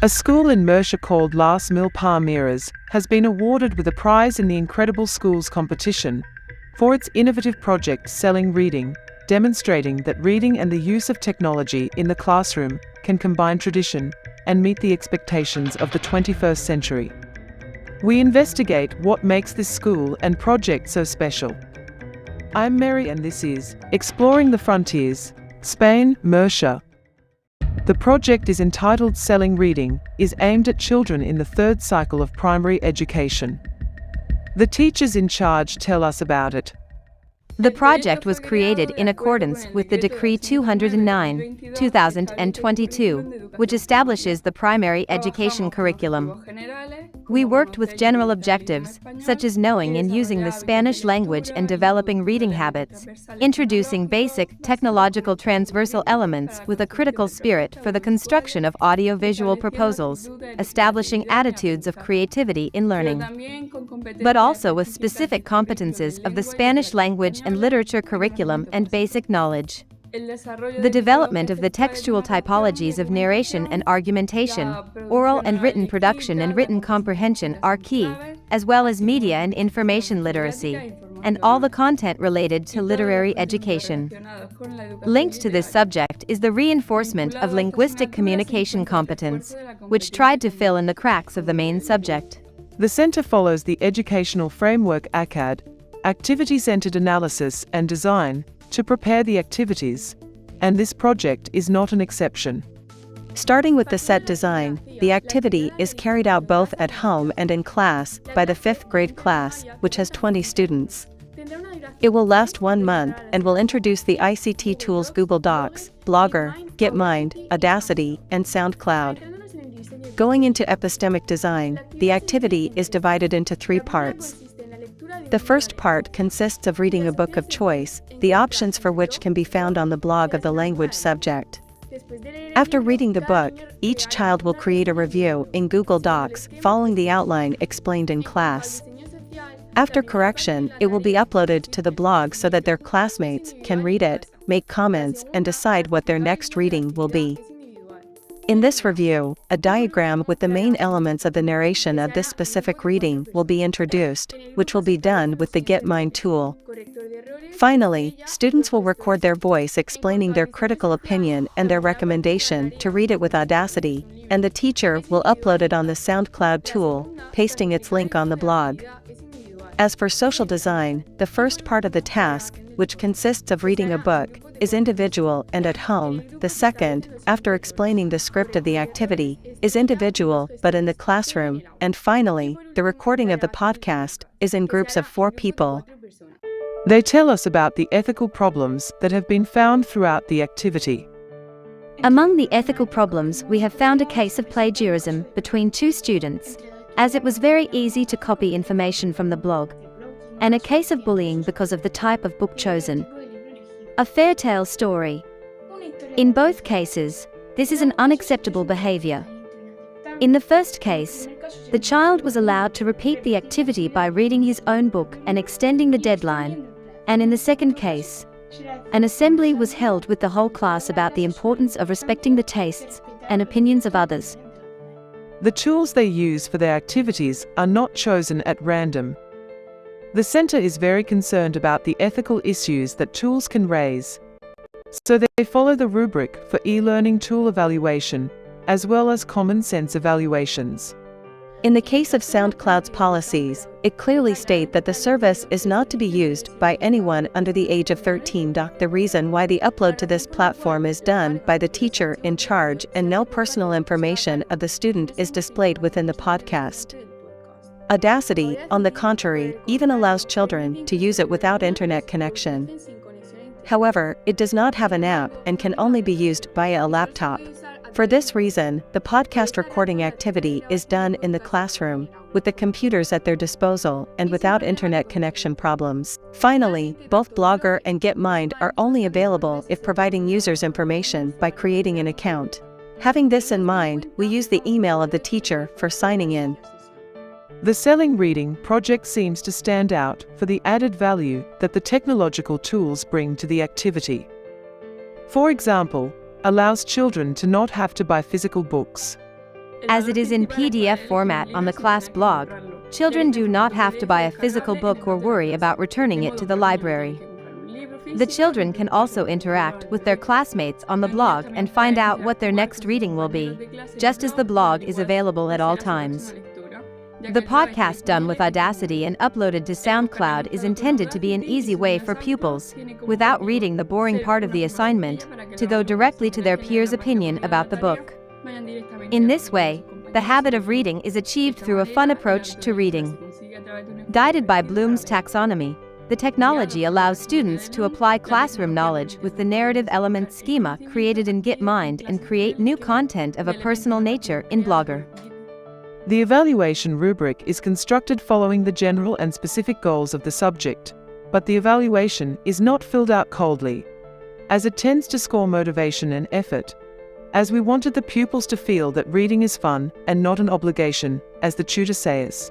A school in Murcia called Las Mil Palmeras has been awarded with a prize in the Incredible Schools competition for its innovative project Selling Reading, demonstrating that reading and the use of technology in the classroom can combine tradition and meet the expectations of the 21st century. We investigate what makes this school and project so special. I'm Mary and this is Exploring the Frontiers, Spain, Murcia. The project is entitled Selling Reading, is aimed at children in the third cycle of primary education. The teachers in charge tell us about it. The project was created in accordance with the Decree 209/2022, which establishes the primary education curriculum. We worked with general objectives, such as knowing and using the Spanish language and developing reading habits, introducing basic technological transversal elements with a critical spirit for the construction of audiovisual proposals, establishing attitudes of creativity in learning, but also with specific competences of the Spanish language and literature curriculum and basic knowledge. The development of the textual typologies of narration and argumentation, oral and written production and written comprehension are key, as well as media and information literacy, and all the content related to literary education. Linked to this subject is the reinforcement of linguistic communication competence, which tried to fill in the cracks of the main subject. The Centre follows the educational framework ACAD, Activity-Centered Analysis and Design, to prepare the activities, and this project is not an exception. Starting with the set design, the activity is carried out both at home and in class by the 5th grade class, which has 20 students. It will last 1 month and will introduce the ICT tools Google Docs, Blogger, Gitmind, Audacity, and SoundCloud. Going into epistemic design, the activity is divided into 3 parts. The first part consists of reading a book of choice, the options for which can be found on the blog of the language subject. After reading the book, each child will create a review in Google Docs following the outline explained in class. After correction, it will be uploaded to the blog so that their classmates can read it, make comments, and decide what their next reading will be. In this review, a diagram with the main elements of the narration of this specific reading will be introduced, which will be done with the Gitmind tool. Finally, students will record their voice explaining their critical opinion and their recommendation to read it with Audacity, and the teacher will upload it on the SoundCloud tool, pasting its link on the blog. As for social design, the first part of the task, which consists of reading a book, is individual and at home. The second, after explaining the script of the activity, is individual but in the classroom, and finally, the recording of the podcast is in groups of 4 people. They tell us about the ethical problems that have been found throughout the activity. Among the ethical problems, we have found a case of plagiarism between 2 students, as it was very easy to copy information from the blog, and a case of bullying because of the type of book chosen. A fairy tale story. In both cases, this is an unacceptable behavior. In the first case, the child was allowed to repeat the activity by reading his own book and extending the deadline, and in the second case, an assembly was held with the whole class about the importance of respecting the tastes and opinions of others. The tools they use for their activities are not chosen at random. The Centre is very concerned about the ethical issues that tools can raise, so they follow the rubric for e-learning tool evaluation, as well as common sense evaluations. In the case of SoundCloud's policies, it clearly states that the service is not to be used by anyone under the age of 13. The reason why the upload to this platform is done by the teacher in charge and no personal information of the student is displayed within the podcast. Audacity, on the contrary, even allows children to use it without internet connection. However, it does not have an app and can only be used via a laptop. For this reason, the podcast recording activity is done in the classroom, with the computers at their disposal and without internet connection problems. Finally, both Blogger and Gitmind are only available if providing users information by creating an account. Having this in mind, we use the email of the teacher for signing in. The Selling Reading project seems to stand out for the added value that the technological tools bring to the activity. For example, allows children to not have to buy physical books. As it is in PDF format on the class blog, children do not have to buy a physical book or worry about returning it to the library. The children can also interact with their classmates on the blog and find out what their next reading will be, just as the blog is available at all times. The podcast done with Audacity and uploaded to SoundCloud is intended to be an easy way for pupils, without reading the boring part of the assignment, to go directly to their peers' opinion about the book. In this way, the habit of reading is achieved through a fun approach to reading. Guided by Bloom's taxonomy, the technology allows students to apply classroom knowledge with the narrative element schema created in GitMind and create new content of a personal nature in Blogger. The evaluation rubric is constructed following the general and specific goals of the subject, but the evaluation is not filled out coldly, as it tends to score motivation and effort, as we wanted the pupils to feel that reading is fun and not an obligation, as the tutor says.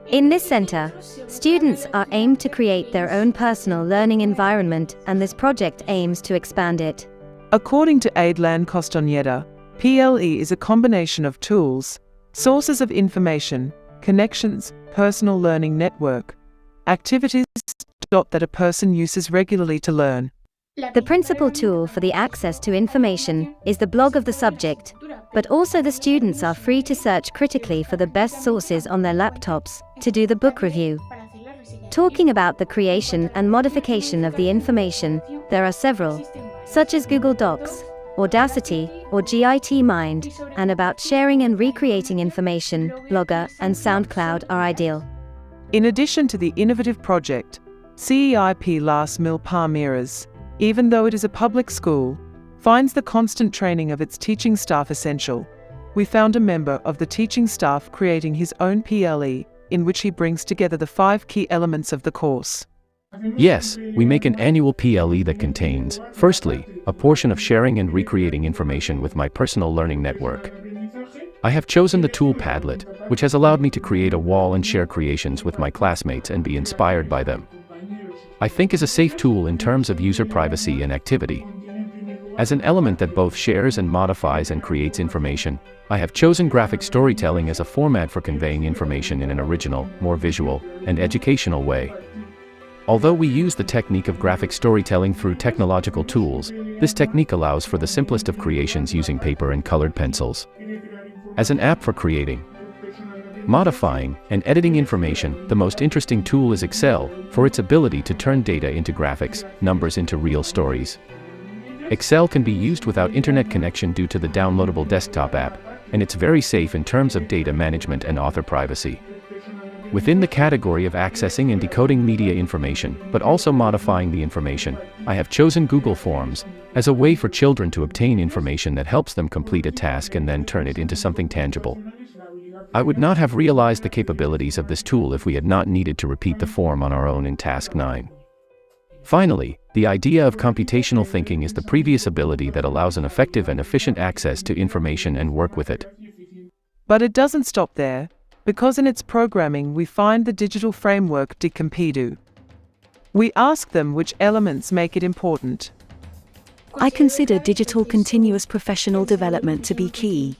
In this center, students are aimed to create their own personal learning environment, and this project aims to expand it. According to Aidlan Costañeda, PLE is a combination of tools, sources of information, connections, personal learning network, activities that a person uses regularly to learn. The principal tool for the access to information is the blog of the subject, but also the students are free to search critically for the best sources on their laptops to do the book review. Talking about the creation and modification of the information, there are several, such as Google Docs, Audacity, or GitMind, and about sharing and recreating information, Blogger and SoundCloud are ideal. In addition to the innovative project, CEIP Las Mil Palmeras, even though it is a public school, finds the constant training of its teaching staff essential. We found a member of the teaching staff creating his own PLE, in which he brings together the 5 key elements of the course. Yes, we make an annual PLE that contains, firstly, a portion of sharing and recreating information with my personal learning network. I have chosen the tool Padlet, which has allowed me to create a wall and share creations with my classmates and be inspired by them. I think is a safe tool in terms of user privacy and activity. As an element that both shares and modifies and creates information, I have chosen graphic storytelling as a format for conveying information in an original, more visual, and educational way. Although we use the technique of graphic storytelling through technological tools, this technique allows for the simplest of creations using paper and colored pencils. As an app for creating, modifying, and editing information, the most interesting tool is Excel, for its ability to turn data into graphics, numbers into real stories. Excel can be used without internet connection due to the downloadable desktop app, and it's very safe in terms of data management and author privacy. Within the category of accessing and decoding media information, but also modifying the information, I have chosen Google Forms as a way for children to obtain information that helps them complete a task and then turn it into something tangible. I would not have realized the capabilities of this tool if we had not needed to repeat the form on our own in Task 9. Finally, the idea of computational thinking is the previous ability that allows an effective and efficient access to information and work with it. But it doesn't stop there, because in its programming we find the digital framework Dicampidu. We ask them which elements make it important. I consider digital continuous professional development to be key.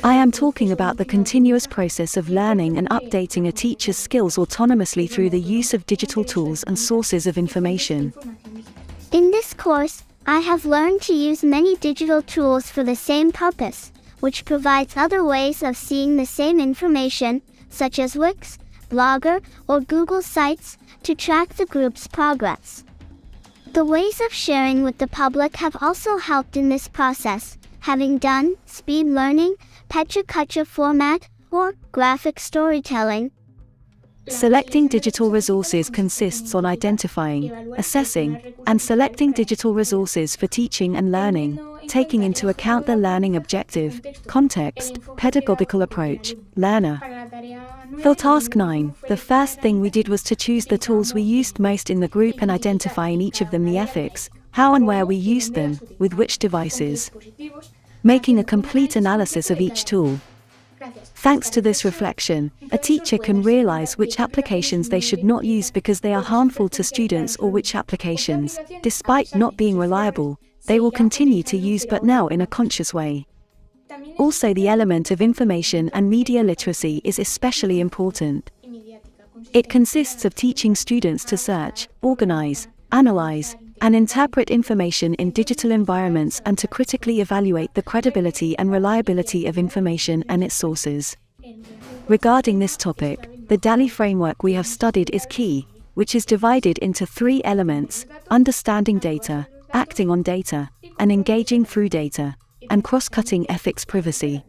I am talking about the continuous process of learning and updating a teacher's skills autonomously through the use of digital tools and sources of information. In this course, I have learned to use many digital tools for the same purpose, which provides other ways of seeing the same information, such as Wix, Blogger, or Google Sites, to track the group's progress. The ways of sharing with the public have also helped in this process, having done speed learning, Pecha format, or graphic storytelling. Selecting digital resources consists on identifying, assessing, and selecting digital resources for teaching and learning, taking into account the learning objective, context, pedagogical approach, learner. For Task 9, the first thing we did was to choose the tools we used most in the group and identify in each of them the ethics, how and where we used them, with which devices. Making a complete analysis of each tool. Thanks to this reflection, a teacher can realize which applications they should not use because they are harmful to students or which applications, despite not being reliable, they will continue to use but now in a conscious way. Also, the element of information and media literacy is especially important. It consists of teaching students to search, organize, analyze, and interpret information in digital environments and to critically evaluate the credibility and reliability of information and its sources. Regarding this topic, the DALI framework we have studied is key, which is divided into 3 elements: understanding data, acting on data, and engaging through data, and cross-cutting ethics privacy.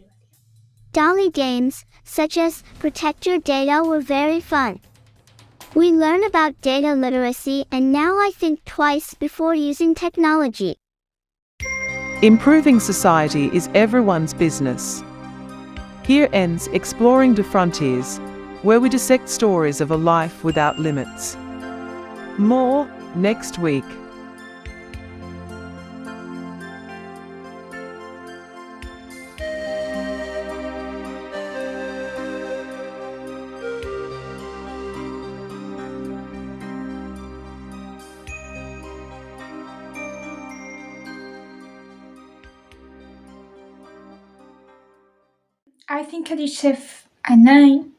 DALI games, such as Protect Your Data, were very fun. We learn about data literacy, and now I think twice before using technology. Improving society is everyone's business. Here ends Exploring the Frontiers, where we dissect stories of a life without limits. More next week. I think I deserve a 9,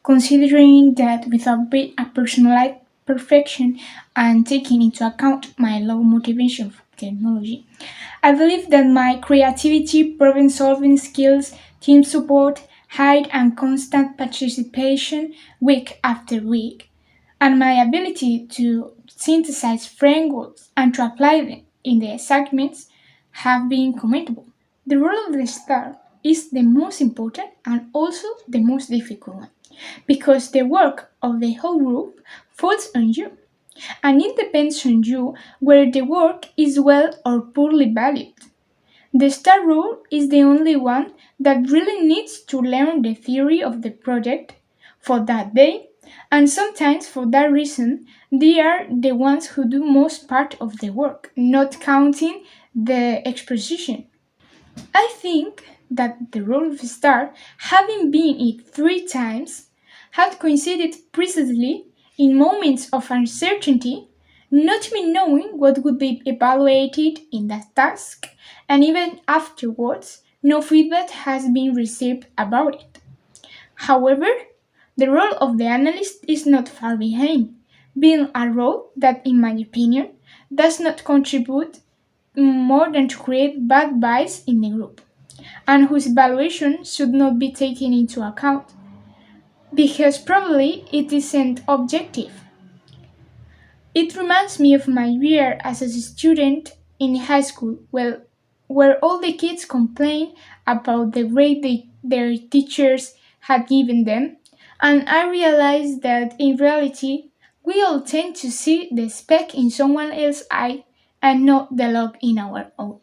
considering that without being a personalized perfection and taking into account my low motivation for technology, I believe that my creativity, problem-solving skills, team support, high and constant participation week after week, and my ability to synthesize frameworks and to apply them in the assignments have been commendable. The role of the star is the most important and also the most difficult one, because the work of the whole group falls on you, and it depends on you whether the work is well or poorly valued. The star role is the only one that really needs to learn the theory of the project for that day, and sometimes for that reason they are the ones who do most part of the work, not counting the exposition. I think that the role of star, having been it 3 times, had coincided precisely in moments of uncertainty, not me knowing what would be evaluated in that task, and even afterwards, no feedback has been received about it. However, the role of the analyst is not far behind, being a role that, in my opinion, does not contribute more than to create bad bias in the group, and whose evaluation should not be taken into account, because probably it isn't objective. It reminds me of my year as a student in high school, where all the kids complained about the grade their teachers had given them, and I realized that in reality, we all tend to see the speck in someone else's eye and not the log in our own.